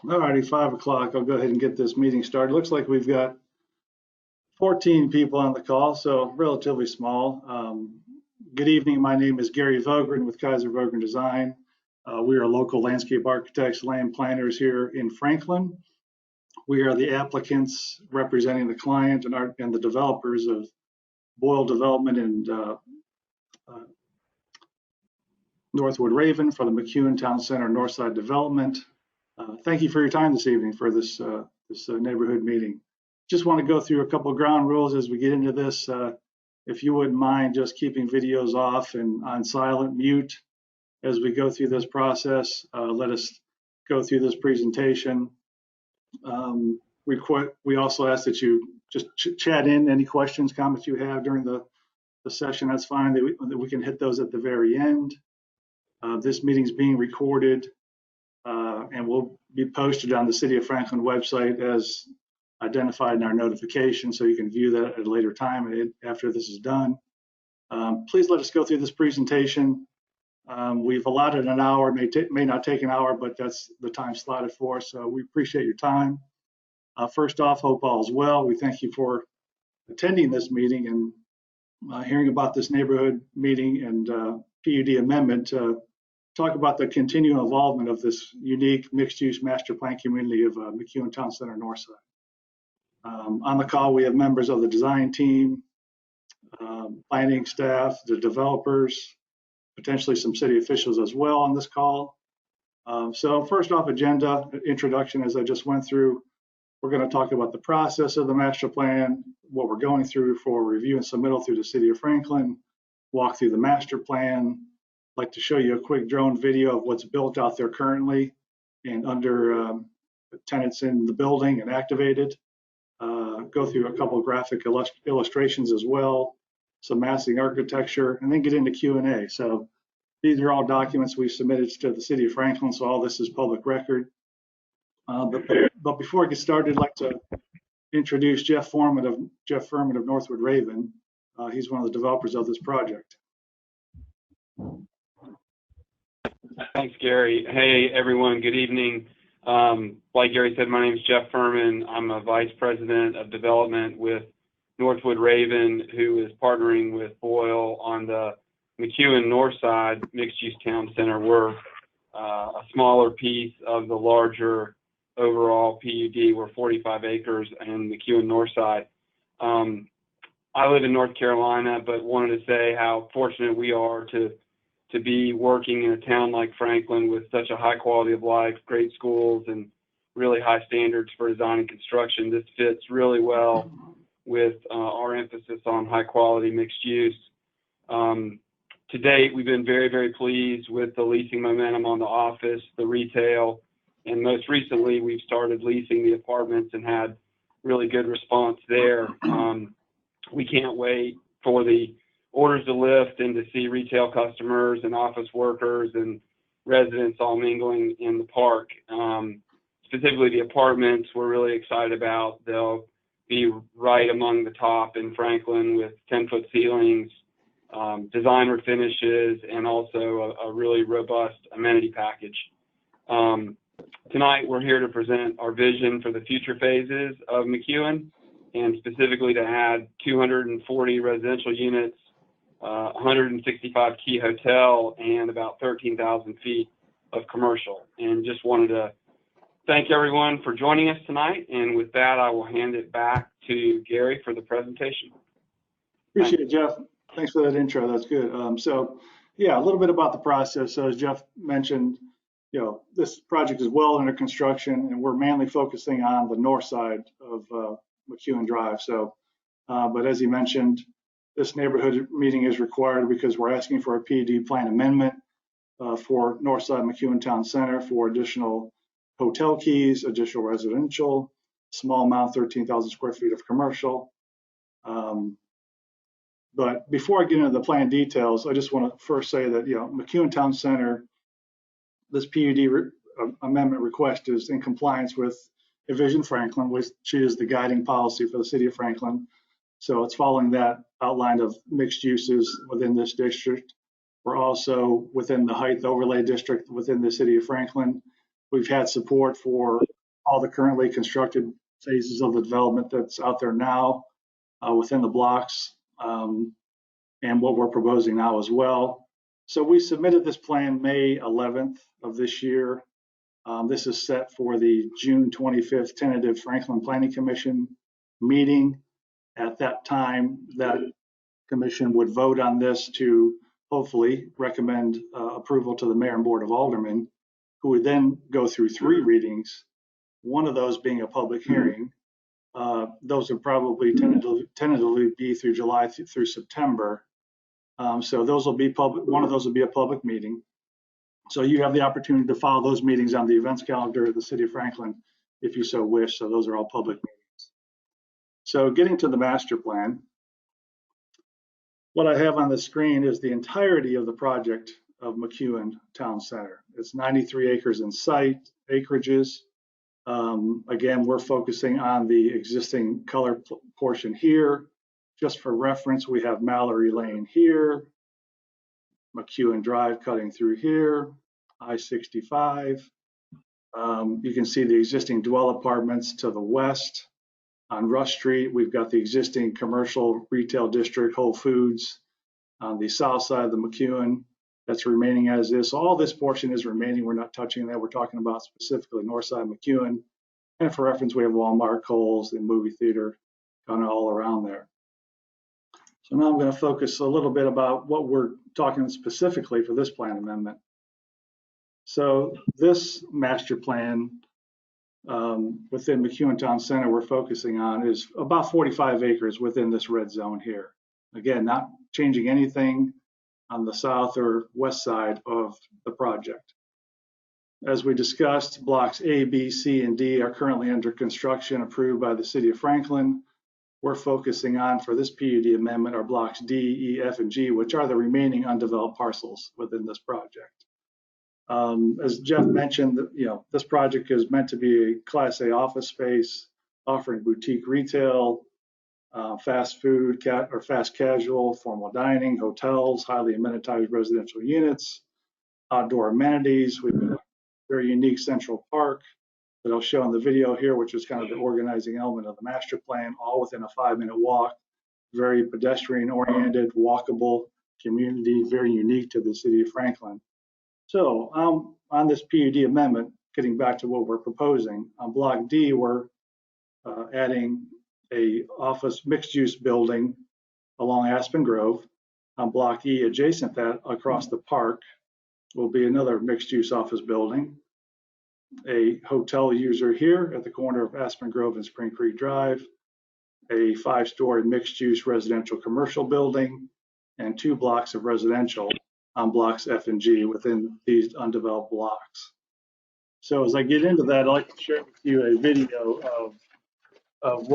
All righty, 5 o'clock. I'll go ahead and get this meeting started. Looks like we've got 14 people on the call, so relatively small. Good evening. My name is Gary Vogren with Kaiser Vogren Design. We are local landscape architects, land planners here in Franklin. We are the applicants representing the client and the developers of Boyle Development and Northwood Raven for the McEwen Town Center Northside Development. Thank you for your time this evening for this neighborhood meeting. Just want to go through a couple of ground rules as we get into this. If you wouldn't mind just keeping videos off and on silent mute as we go through this process, let us go through this presentation. We also ask that you just chat in any questions, comments you have during the session. That's fine, that we can hit those at the very end. This meeting is being recorded and will be posted on the City of Franklin website as identified in our notification, so you can view that at a later time after this is done. Please let us go through this presentation. We've allotted an hour, may not take an hour, but that's the time slotted for us, so we appreciate your time. First off, hope all is well. We thank you for attending this meeting and hearing about this neighborhood meeting and PUD amendment to talk about the continuing involvement of this unique mixed-use master plan community of McEwen Town Center Northside. On the call, we have members of the design team, planning staff, the developers, potentially some city officials as well on this call. So first off, agenda introduction, as I just went through, we're going to talk about the process of the master plan, what we're going through for review and submittal through the City of Franklin, walk through the master plan. I'd like to show you a quick drone video of what's built out there currently and under tenants in the building and activated. Go through a couple of graphic illustrations as well, some massing architecture, and then get into Q&A. So these are all documents we submitted to the City of Franklin, so all this is public record. But before I get started, I'd like to introduce Jeff Furman of Northwood Raven. He's one of the developers of this project. Thanks, Gary. Hey, everyone. Good evening. Like Gary said, my name is Jeff Furman. I'm a vice president of development with Northwood Raven, who is partnering with Boyle on the McEwen Northside mixed-use town center. We're a smaller piece of the larger overall PUD. We're 45 acres in McEwen Northside. I live in North Carolina, but wanted to say how fortunate we are to be working in a town like Franklin with such a high quality of life, great schools, and really high standards for design and construction. This fits really well with our emphasis on high quality mixed use. To date, we've been very, very pleased with the leasing momentum on the office, the retail, and most recently we've started leasing the apartments and had really good response there. We can't wait for the orders to lift and to see retail customers and office workers and residents all mingling in the park. Specifically the apartments we're really excited about. They'll be right among the top in Franklin with 10-foot ceilings, designer finishes, and also a really robust amenity package. Tonight we're here to present our vision for the future phases of McEwen, and specifically to add 240 residential units, 165 key hotel, and about 13,000 feet of commercial. And just wanted to thank everyone for joining us tonight. And with that, I will hand it back to Gary for the presentation. Appreciate it, Jeff. Thanks for that intro. That's good. So yeah, a little bit about the process. So as Jeff mentioned, this project is well under construction, and we're mainly focusing on the north side of McEwen Drive. So, but as he mentioned, this neighborhood meeting is required because we're asking for a PUD plan amendment for Northside McEwen Town Center for additional hotel keys, additional residential, small amount, 13,000 square feet of commercial. But before I get into the plan details, I just want to first say that, McEwen Town Center, this PUD amendment request is in compliance with Envision Franklin, which is the guiding policy for the City of Franklin. So it's following that outline of mixed uses within this district. We're also within the height overlay district within the City of Franklin. We've had support for all the currently constructed phases of the development that's out there now within the blocks, and what we're proposing now as well. So we submitted this plan May 11th of this year. This is set for the June 25th tentative Franklin Planning Commission meeting. At that time, that commission would vote on this to hopefully recommend approval to the mayor and board of aldermen, who would then go through 3 readings, one of those being a public hearing. Those would probably tentatively be through July through September. So those will be public. One of those will be a public meeting. So you have the opportunity to follow those meetings on the events calendar of the city of Franklin, if you so wish. So those are all public meetings. So getting to the master plan, what I have on the screen is the entirety of the project of McEwen Town Center. It's 93 acres in site, acreages. Again, we're focusing on the existing color portion here. Just for reference, we have Mallory Lane here, McEwen Drive cutting through here, I-65. You can see the existing dwell apartments to the west. On Rush Street, we've got the existing commercial retail district, Whole Foods. On the south side of the McEwen, that's remaining as is. So all this portion is remaining. We're not touching that. We're talking about specifically north side McEwen. And for reference, we have Walmart, Kohl's, and movie theater kind of all around there. So now I'm going to focus a little bit about what we're talking specifically for this plan amendment. So this master plan within McEwen Town Center we're focusing on is about 45 acres within this red zone here. Again, not changing anything on the south or west side of the project. As we discussed, blocks A, B, C, and D are currently under construction, approved by the city of Franklin. We're focusing on, for this PUD amendment, are blocks D, E, F, and G, which are the remaining undeveloped parcels within this project. As Jeff mentioned, this project is meant to be a Class A office space, offering boutique retail, fast food or fast casual, formal dining, hotels, highly amenitized residential units, outdoor amenities. We've got a very unique central park that I'll show in the video here, which is kind of the organizing element of the master plan, all within a 5-minute walk. Very pedestrian oriented, walkable community, very unique to the city of Franklin. So on this PUD amendment, getting back to what we're proposing, on block D, we're adding a office mixed use building along Aspen Grove. On block E, adjacent that across the park, will be another mixed use office building. A hotel user here at the corner of Aspen Grove and Spring Creek Drive, a 5-story mixed use residential commercial building, and 2 blocks of residential on blocks F and G within these undeveloped blocks. So as I get into that, I'd like to share with you a video of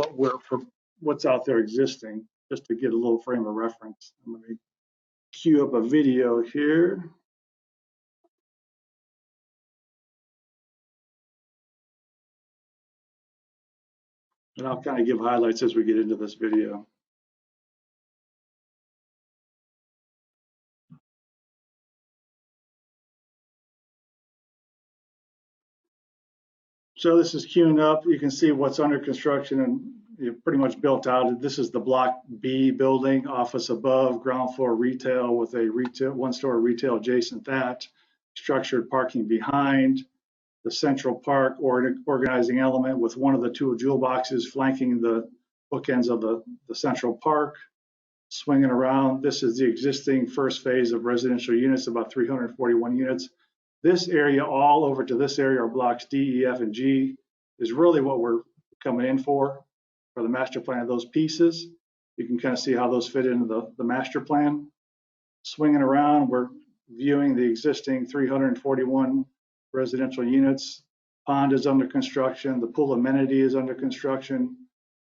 what's out there existing, just to get a little frame of reference. Let me queue up a video here. And I'll kind of give highlights as we get into this video. So this is queuing up. You can see what's under construction and pretty much built out. This is the block B building, office above, ground floor retail with a 1-story retail adjacent that, structured parking behind, the central park organizing element with one of the 2 jewel boxes flanking the bookends of the central park. Swinging around, this is the existing first phase of residential units, about 341 units. This area, all over to this area, are blocks D, E, F, and G, is really what we're coming in for the master plan of those pieces. You can kind of see how those fit into the master plan. Swinging around, we're viewing the existing 341 residential units. Pond is under construction. The pool amenity is under construction.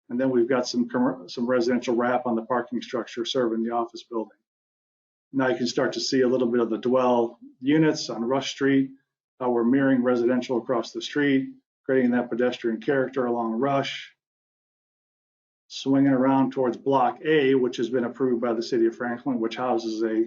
And then we've got some residential wrap on the parking structure serving the office building. Now you can start to see a little bit of the dwell units on Rush Street, how we're mirroring residential across the street, creating that pedestrian character along Rush. Swinging around towards Block A, which has been approved by the city of Franklin, which houses a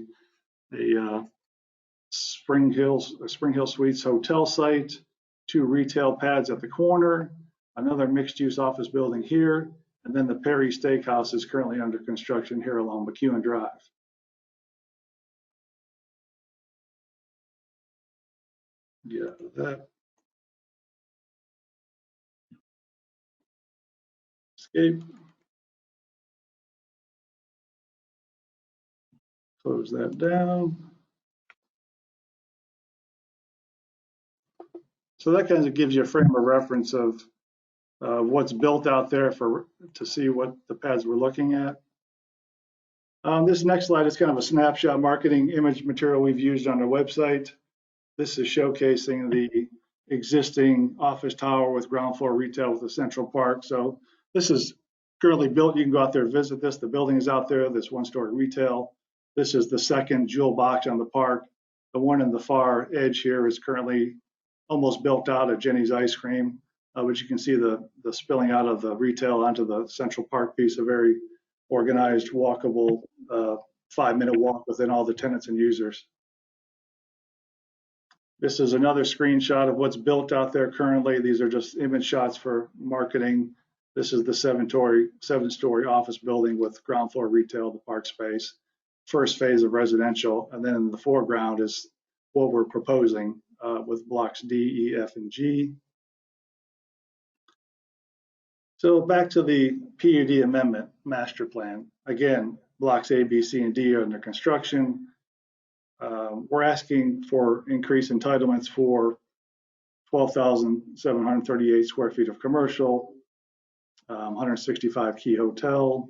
Spring Hill Suites hotel site, 2 retail pads at the corner, another mixed-use office building here, and then the Perry Steakhouse is currently under construction here along McEwen Drive. Get out of that. Escape. Close that down. So that kind of gives you a frame of reference of what's built out there to see what the pads we're looking at. This next slide is kind of a snapshot marketing image material we've used on our website. This is showcasing the existing office tower with ground floor retail with a central park. So this is currently built. You can go out there and visit this. The building is out there. This 1-story retail. This is the second jewel box on the park. The one in the far edge here is currently almost built out at Jenny's Ice Cream, but you can see the spilling out of the retail onto the central park piece, a very organized, walkable 5-minute walk within all the tenants and users. This is another screenshot of what's built out there currently. These are just image shots for marketing. This is the 7-story office building with ground floor retail, the park space, first phase of residential, and then in the foreground is what we're proposing with blocks D, E, F, and G. So back to the PUD amendment master plan. Again, blocks A, B, C, and D are under construction. We're asking for increased entitlements for 12,738 square feet of commercial, 165 key hotel,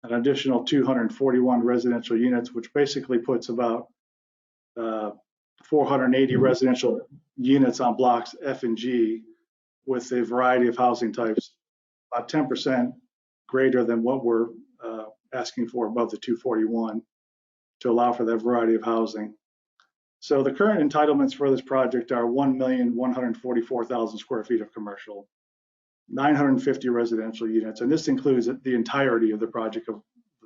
an additional 241 residential units, which basically puts about 480 residential units on blocks F and G with a variety of housing types, about 10% greater than what we're asking for above the 241 to allow for that variety of housing. So the current entitlements for this project are 1,144,000 square feet of commercial, 950 residential units, and this includes the entirety of the project of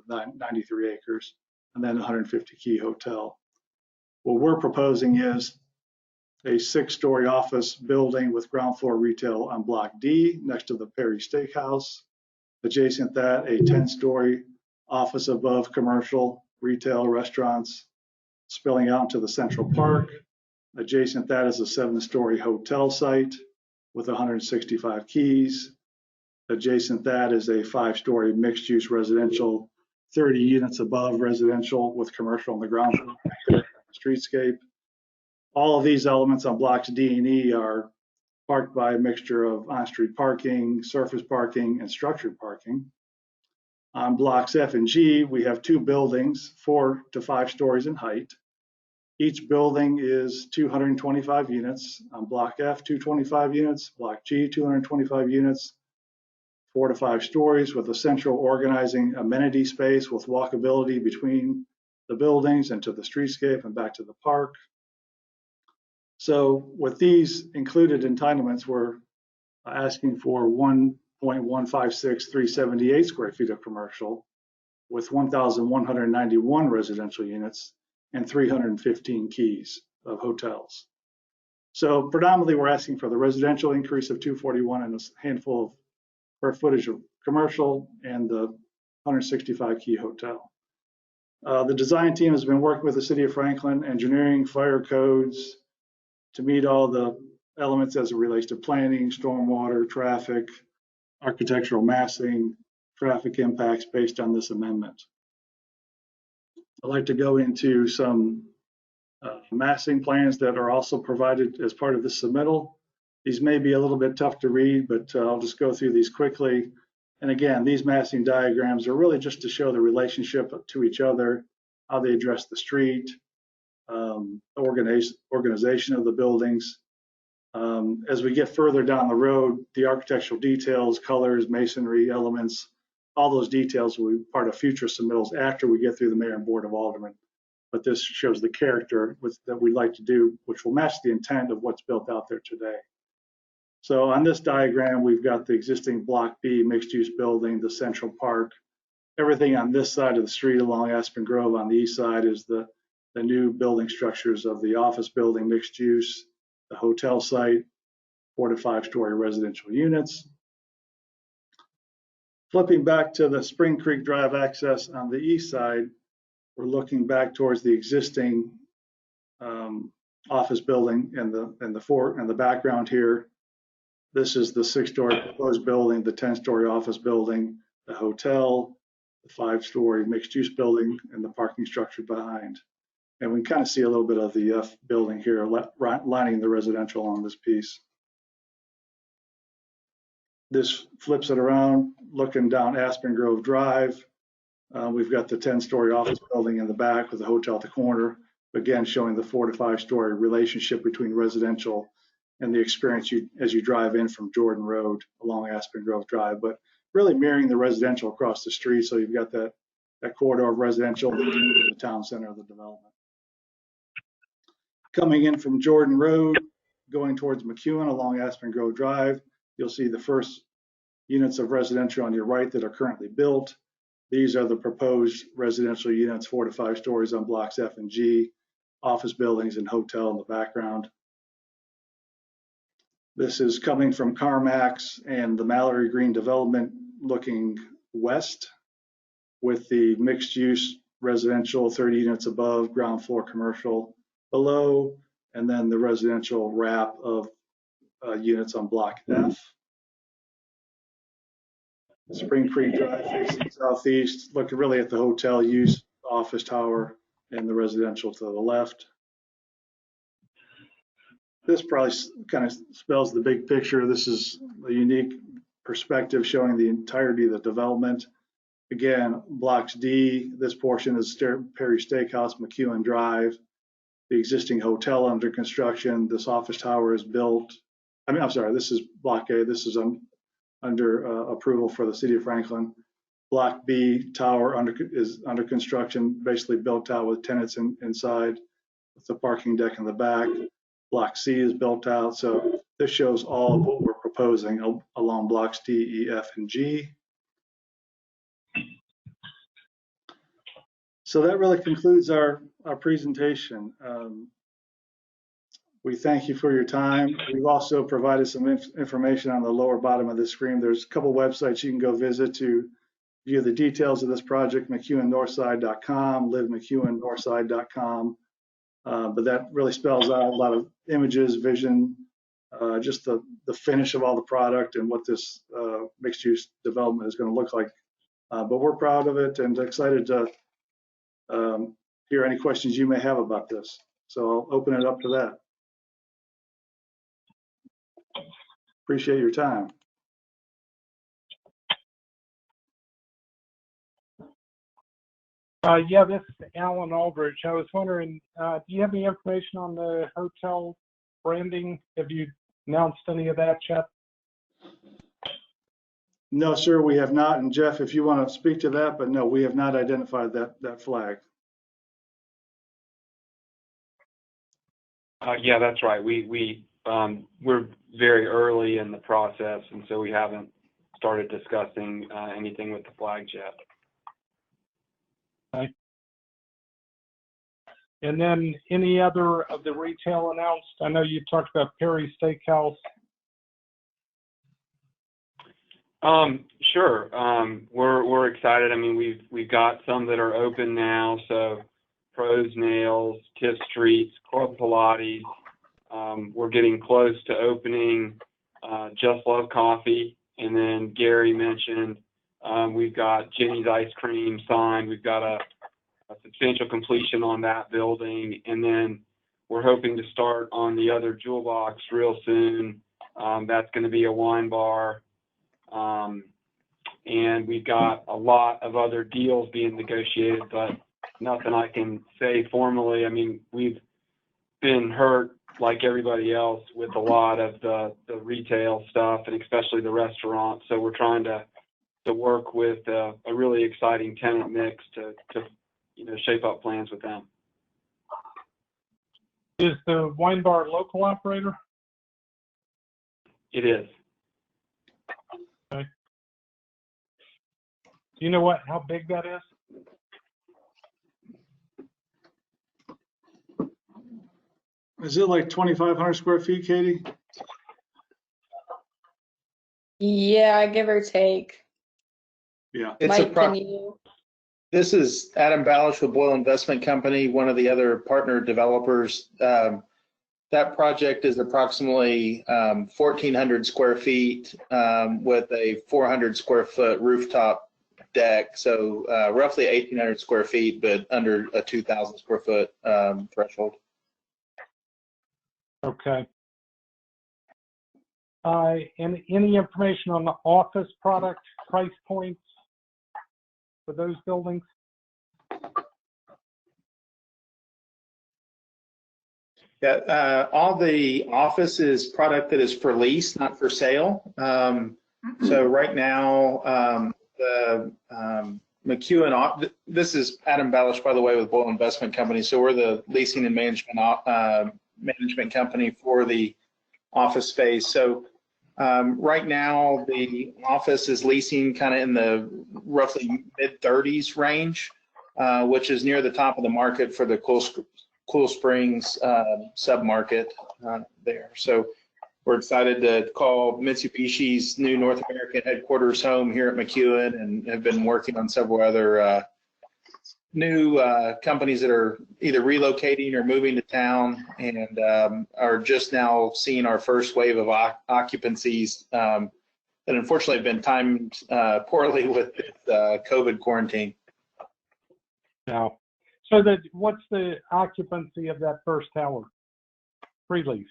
93 acres, and then 150 key hotel. What we're proposing is a 6-story office building with ground floor retail on block D next to the Perry Steakhouse. Adjacent that, a 10-story office above commercial, retail, restaurants, spilling out into the central park. Adjacent that is a 7-story hotel site with 165 keys. Adjacent that is a 5-story mixed-use residential, 30 units above residential with commercial on the ground floor, streetscape. All of these elements on blocks D and E are parked by a mixture of on-street parking, surface parking, and structured parking. On blocks F and G, we have 2 buildings, 4 to 5 stories in height. Each building is 225 units. On block F, 225 units. Block G, 225 units, 4 to 5 stories with a central organizing amenity space with walkability between the buildings and to the streetscape and back to the park. So with these included entitlements, we're asking for 1.156378 square feet of commercial with 1,191 residential units and 315 keys of hotels. So predominantly we're asking for the residential increase of 241 and a handful of square footage of commercial and the 165 key hotel. The design team has been working with the City of Franklin, engineering, fire codes to meet all the elements as it relates to planning, stormwater, traffic, architectural massing, traffic impacts based on this amendment. I'd like to go into some massing plans that are also provided as part of this submittal. These may be a little bit tough to read, but I'll just go through these quickly. And again, these massing diagrams are really just to show the relationship to each other, how they address the street, organization of the buildings. As we get further down the road, the architectural details, colors, masonry elements, all those details will be part of future submittals after we get through the mayor and board of aldermen. But this shows the character that we'd like to do, which will match the intent of what's built out there today. So on this diagram, we've got the existing block B mixed-use building, the central park. Everything on this side of the street along Aspen Grove on the east side is the new building structures of the office building mixed use, the hotel site, 4 to 5 story residential units. Flipping back to the Spring Creek Drive access on the east side, we're looking back towards the existing office building in the background here. This is the 6-story proposed building, the 10-story office building, the hotel, the 5-story mixed-use building, and the parking structure behind. And we can kind of see a little bit of the building here lining the residential on this piece. This flips it around, looking down Aspen Grove Drive. We've got the 10-story office building in the back with the hotel at the corner. Again, showing the 4 to 5 story relationship between residential and the experience as you drive in from Jordan Road along Aspen Grove Drive, but really mirroring the residential across the street. So you've got that corridor of residential leading to the town center of the development. Coming in from Jordan Road, going towards McEwen along Aspen Grove Drive, you'll see the first units of residential on your right that are currently built. These are the proposed residential units, 4 to 5 stories on blocks F and G, office buildings and hotel in the background. This is coming from CarMax and the Mallory Green development looking west with the mixed use residential 30 units above, ground floor commercial below, and then the residential wrap of units on block F. Spring Creek Drive facing southeast, looking really at the hotel use, office tower, and the residential to the left. This probably kind of spells the big picture. This is a unique perspective showing the entirety of the development. Again, blocks D, this portion is Perry Steakhouse, McEwen Drive, the existing hotel under construction. This office tower is built. I'm sorry, this is block A. This is under approval for the city of Franklin. Block B tower is under construction, basically built out with tenants inside with the parking deck in the back. Block C is built out. So this shows all of what we're proposing along blocks D, E, F, and G. So that really concludes our presentation. We thank you for your time. We've also provided some information on the lower bottom of the screen. There's a couple websites you can go visit to view the details of this project, McEwenNorthside.com, livemcEwenNorthside.com. But that really spells out a lot of images, vision, just the finish of all the product and what this mixed use development is going to look like. But we're proud of it and excited to hear any questions you may have about this. So I'll open it up to that. Appreciate your time. Yeah, this is Alan Aldrich. I was wondering, do you have any information on the hotel branding? Have you announced any of that yet? No, sir, we have not. And Jeff, if you want to speak to that, but no, we have not identified that flag. Yeah, that's right. We're very early in the process, and so we haven't started discussing anything with the flags yet. Okay. And then any other of the retail announced? I know you talked about Perry Steakhouse. Sure. We're excited. I mean, we've got some that are open now. So Pros Nails, Tiff Streets, Club Pilates. We're getting close to opening Just Love Coffee. And then Gary mentioned we've got Jenny's Ice Cream signed. We've got a substantial completion on that building. And then we're hoping to start on the other Jewel Box real soon. That's going to be a wine bar. And we've got a lot of other deals being negotiated, but nothing I can say formally. I mean, we've been hurt like everybody else with a lot of the retail stuff and especially the restaurant. So we're trying to work with a really exciting tenant mix to shape up plans with them. Is the wine bar a local operator? It is. Okay. Do you know how big that is? Is it like 2,500 square feet, Katie? Yeah, give or take. Yeah. It's Mike, can you? This is Adam Balish with Boyle Investment Company, one of the other partner developers. That project is approximately 1,400 square feet with a 400 square foot rooftop deck. So roughly 1,800 square feet, but under a 2,000 square foot threshold. Okay. And any information on the office product price points for those buildings? Yeah, all the office is product that is for lease, not for sale. So right now, the McEwen, this is Adam Balish, by the way, with Boyle Investment Company. So we're the leasing and management company for the office space. So right now, the office is leasing kind of in the roughly mid-30s range, which is near the top of the market for the Cool Springs sub-market there. So we're excited to call Mitsubishi's new North American headquarters home here at McEwen, and have been working on several other new companies that are either relocating or moving to town, and are just now seeing our first wave of occupancies that unfortunately have been timed poorly with COVID quarantine. No. So what's the occupancy of that first tower pre-leased?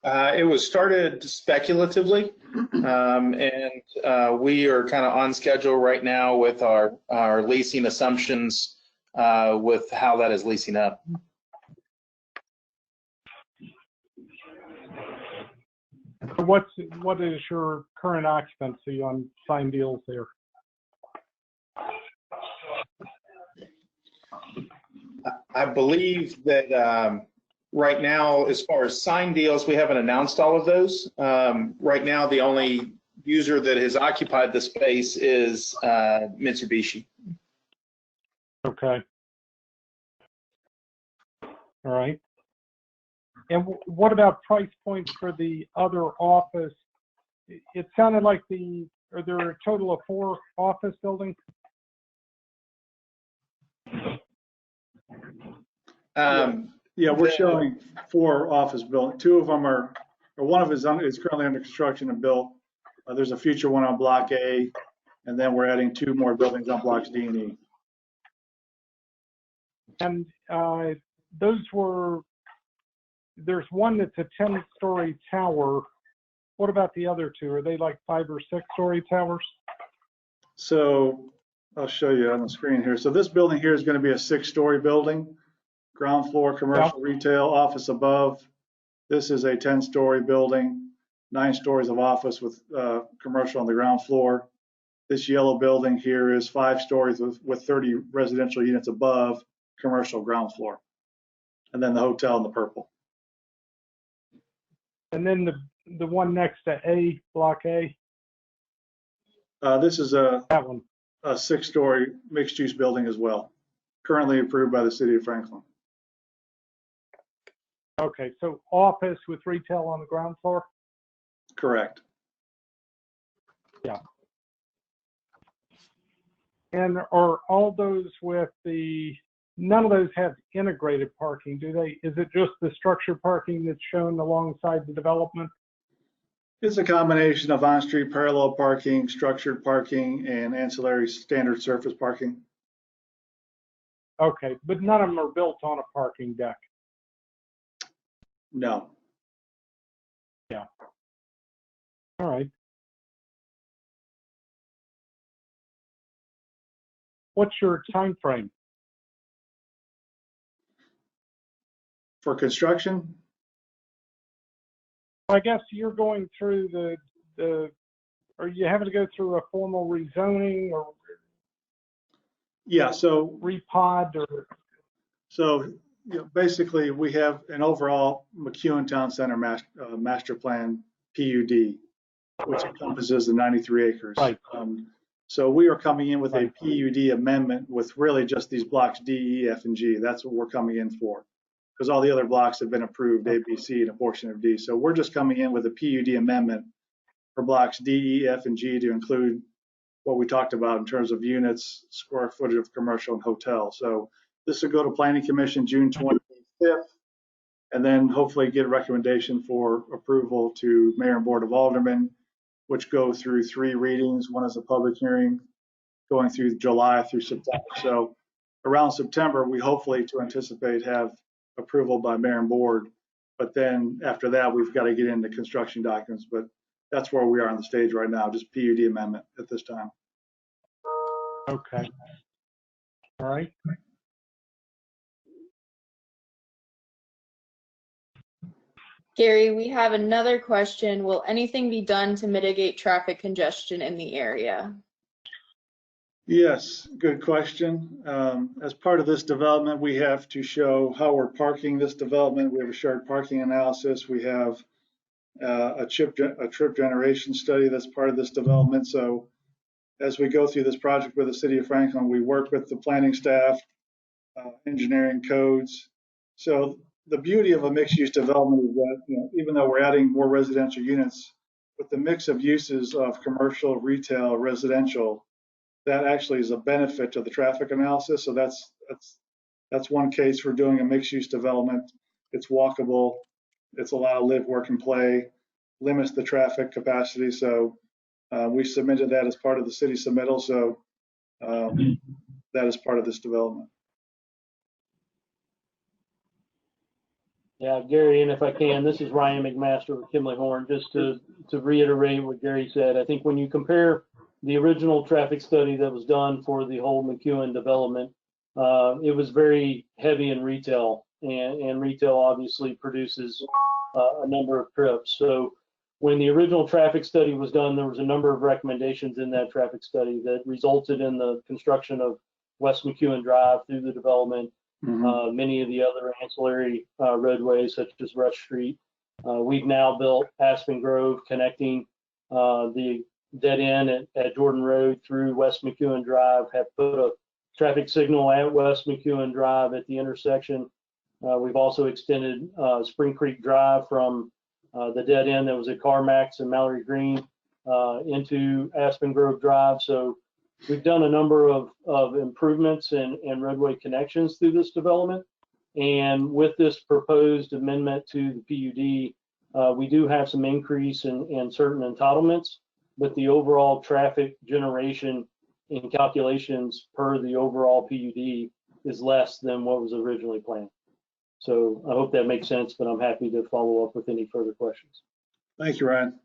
It was started speculatively, and we are kind of on schedule right now with our leasing assumptions with how that is leasing up. What is your current occupancy on signed deals there? I believe that right now, as far as signed deals, we haven't announced all of those. Right now, the only user that has occupied the space is Mitsubishi. Okay. All right. And what about price points for the other office? It sounded like are there a total of 4 office buildings? Yeah, we're showing 4 office buildings. 2 of them or one of is currently under construction and built. There's a future one on Block A, and then we're adding 2 more buildings on Blocks D and E. And there's one that's a 10-story tower. What about the other 2? Are they like 5 or 6-story towers? So I'll show you on the screen here. So this building here is going to be a 6-story building. Ground floor, commercial, retail, office above. This is a 10-story building, 9 stories of office with commercial on the ground floor. This yellow building here is 5 stories with 30 residential units above, commercial ground floor. And then the hotel in the purple. And then the one next to A, Block A? This is that one. A 6-story mixed-use building as well, currently approved by the city of Franklin. Okay, so office with retail on the ground floor? Correct. Yeah. And are all those none of those have integrated parking, do they? Is it just the structured parking that's shown alongside the development? It's a combination of on-street parallel parking, structured parking, and ancillary standard surface parking. Okay, but none of them are built on a parking deck. No. Yeah. All right. What's your time frame? For construction? I guess you're going through are you having to go through a formal rezoning or? Yeah, so repod or? So basically we have an overall McEwen Town Center master plan PUD, which encompasses the 93 acres. Right. So we are coming in with a PUD amendment with really just these blocks D, E, F, and G. That's what we're coming in for, because all the other blocks have been approved, A, B, C, and a portion of D. So we're just coming in with a PUD amendment for blocks D, E, F, and G to include what we talked about in terms of units, square footage of commercial and hotel. So this will go to Planning Commission June 25th, and then hopefully get a recommendation for approval to Mayor and Board of Aldermen, which go through 3 readings. One is a public hearing going through July through September. So around September, we hopefully to anticipate have approval by Mayor and Board. But then after that, we've got to get into construction documents. But that's where we are on the stage right now, just PUD amendment at this time. Okay. All right. Gary, we have another question. Will anything be done to mitigate traffic congestion in the area? Yes, good question. As part of this development, we have to show how we're parking this development. We have a shared parking analysis. We have a trip generation study that's part of this development. So as we go through this project with the City of Franklin, we work with the planning staff, engineering codes. So the beauty of a mixed-use development is that, even though we're adding more residential units, with the mix of uses of commercial, retail, residential, that actually is a benefit to the traffic analysis. So that's one case for doing a mixed-use development. It's walkable. It's allowed to live, work, and play. Limits the traffic capacity. So we submitted that as part of the city submittal. So that is part of this development. Yeah, Gary, and if I can, this is Ryan McMaster with Kimley Horn. Just to reiterate what Gary said, I think when you compare the original traffic study that was done for the whole McEwen development, it was very heavy in retail, and retail obviously produces a number of trips. So when the original traffic study was done, there was a number of recommendations in that traffic study that resulted in the construction of West McEwen Drive through the development. Many of the other ancillary roadways, such as Rush Street. We've now built Aspen Grove, connecting the dead end at Jordan Road through West McEwen Drive, have put a traffic signal at West McEwen Drive at the intersection. We've also extended Spring Creek Drive from the dead end that was at CarMax and Mallory Green into Aspen Grove Drive. So we've done a number of improvements and roadway connections through this development. And with this proposed amendment to the PUD, we do have some increase in certain entitlements, but the overall traffic generation in calculations per the overall PUD is less than what was originally planned. So I hope that makes sense, but I'm happy to follow up with any further questions. Thank you, Ryan.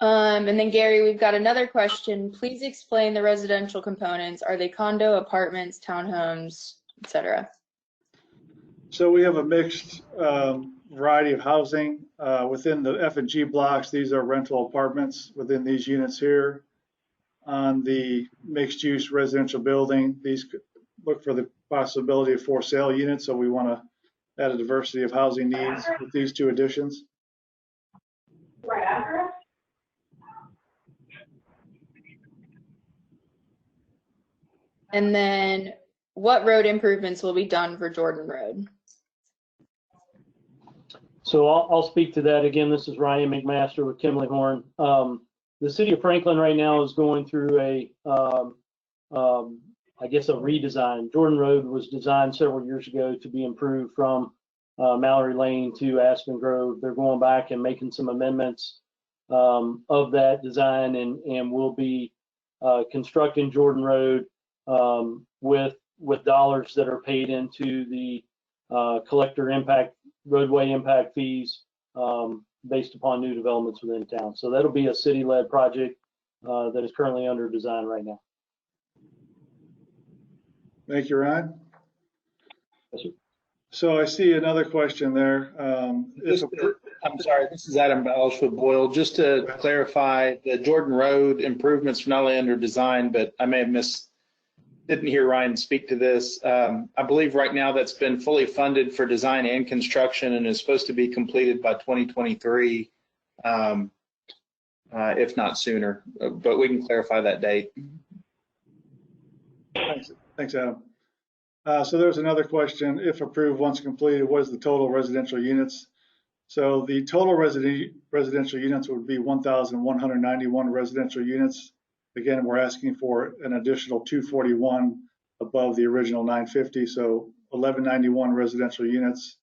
And then Gary, we've got another question. Please explain the residential components. Are they condo, apartments, townhomes, etc.? So we have a mixed variety of housing within the F and G blocks. These are rental apartments within these units here. On the mixed use residential building, these look for the possibility of for sale units. So we want to add a diversity of housing needs with these 2 additions. Right after it. And then what road improvements will be done for Jordan Road? So I'll speak to that again. This is Ryan McMaster with Kimley Horn. The city of Franklin right now is going through I guess a redesign. Jordan Road was designed several years ago to be improved from Mallory Lane to Aspen Grove. They're going back and making some amendments of that design, and we'll be constructing Jordan Road with dollars that are paid into the collector impact, roadway impact fees based upon new developments within town. So that'll be a city-led project that is currently under design right now. Thank you, Ryan. Yes, sir. So I see another question there. I'm sorry, this is Adam Belsch with Boyle. Just to clarify, the Jordan Road improvements are not only under design, but I may have didn't hear Ryan speak to this. I believe right now that's been fully funded for design and construction and is supposed to be completed by 2023, if not sooner, but we can clarify that date. Thanks, Adam. So there's another question. If approved, once completed, what is the total residential units So the total residential units would be 1,191 residential units. Again, we're asking for an additional 241 above the original 950, so 1191 residential units.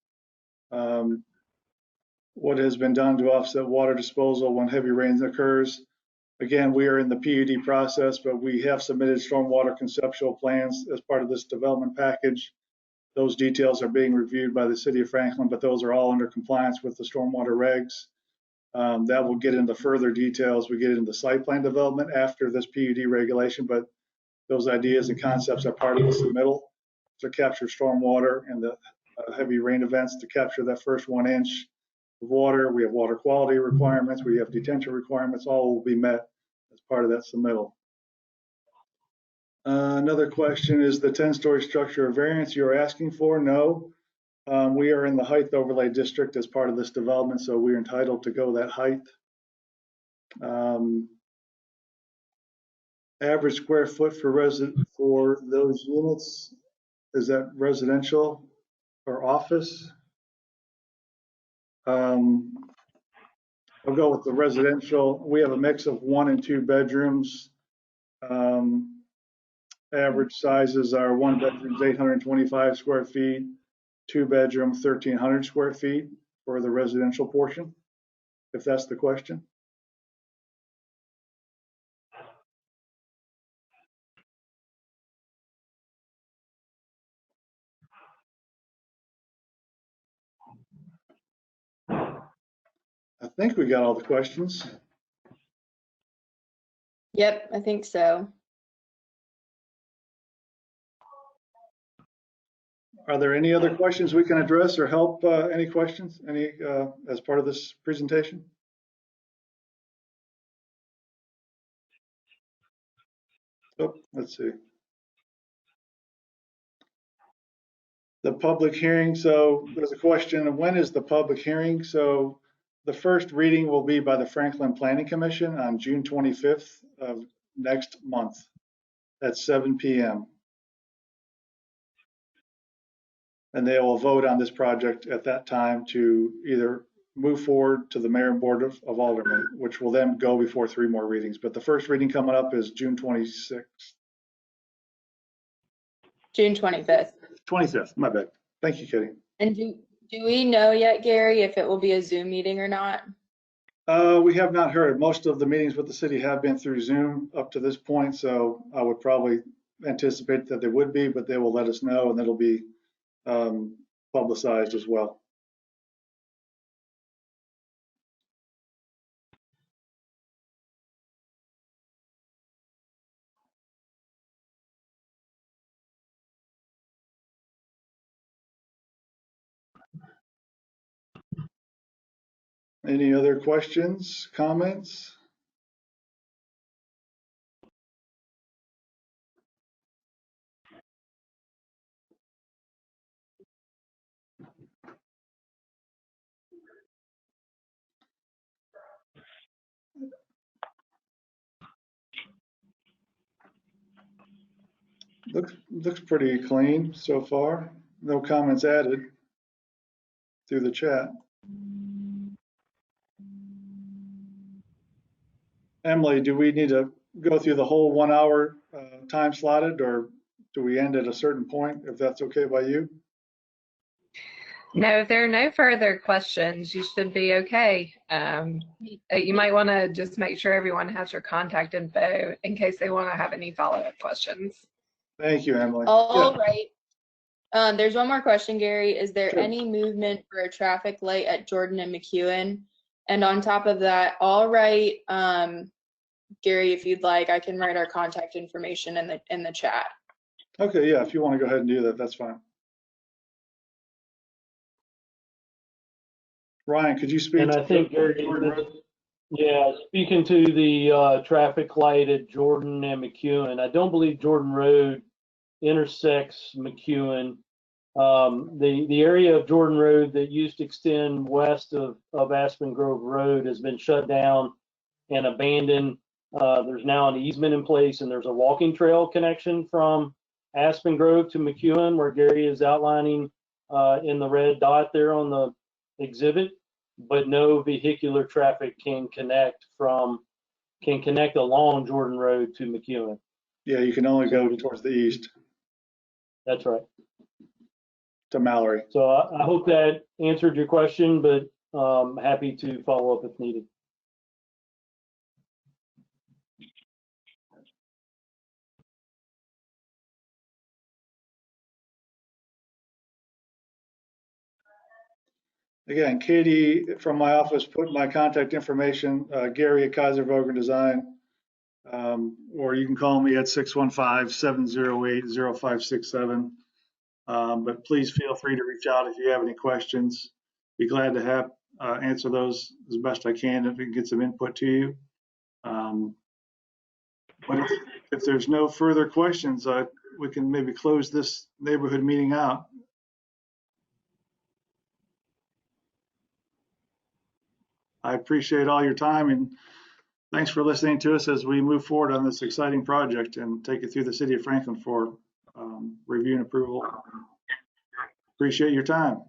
What has been done to offset water disposal when heavy rain occurs? Again, we are in the PUD process, but we have submitted stormwater conceptual plans as part of this development package. Those details are being reviewed by the City of Franklin, but those are all under compliance with the stormwater regs. That will get into further details. We get into site plan development after this PUD regulation, but those ideas and concepts are part of the submittal to capture stormwater and the heavy rain events to capture that first 1 inch of water. We have water quality requirements. We have detention requirements. All will be met as part of that submittal. Another question is the 10-story structure variance you're asking for? No. We are in the height overlay district as part of this development, so we're entitled to go that height. Average square foot for those units, is that residential or office? I'll go with the residential. We have a mix of 1 and 2 bedrooms. Average sizes are 1 bedroom 825 square feet, 2 bedroom 1,300 square feet for the residential portion, if that's the question. I think we got all the questions. Yep, I think so. Are there any other questions we can address or help? Any questions? Any as part of this presentation? Oh, let's see. The public hearing. So there's a question of when is the public hearing? So the first reading will be by the Franklin Planning Commission on June 25th of next month at 7 p.m. And they will vote on this project at that time to either move forward to the mayor and board of aldermen, which will then go before 3 more readings. But the first reading coming up is June 26th. June 25th. 25th, my bad. Thank you, Kitty. And do we know yet, Gary, if it will be a Zoom meeting or not? We have not heard. Most of the meetings with the city have been through Zoom up to this point, so I would probably anticipate that they would be, but they will let us know and it'll be publicized as well. Any other questions, comments? Looks pretty clean so far. No comments added through the chat. Emily, do we need to go through the whole 1 hour time slotted, or do we end at a certain point, if that's okay by you? No, if there are no further questions, you should be okay. You might want to just make sure everyone has your contact info in case they want to have any follow-up questions. Thank you, Emily. All right. There's one more question, Gary. Is there Sure. any movement for a traffic light at Jordan and McEwen? And on top of that, all right, Gary, if you'd like, I can write our contact information in the chat. Okay, yeah, if you want to go ahead and do that, that's fine. Ryan, could you speak? And I think, Gary, yeah, speaking to the traffic light at Jordan and McEwen, I don't believe Jordan Road intersects McEwen. The area of Jordan Road that used to extend west of Aspen Grove Road has been shut down and abandoned. There's now an easement in place, and there's a walking trail connection from Aspen Grove to McEwen, where Gary is outlining in the red dot there on the exhibit. but no vehicular traffic can connect along Jordan Road to McEwen. Yeah, you can only go towards the east That's right. to Mallory. So I hope that answered your question, but happy to follow up if needed. Again, Katie from my office put my contact information, Gary at Kaiser Vogren Design, or you can call me at 615-708-0567. But please feel free to reach out if you have any questions. Be glad to have answer those as best I can if we can get some input to you. But if there's no further questions, we can maybe close this neighborhood meeting out. I appreciate all your time and thanks for listening to us as we move forward on this exciting project and take it through the city of Franklin for review and approval. Appreciate your time.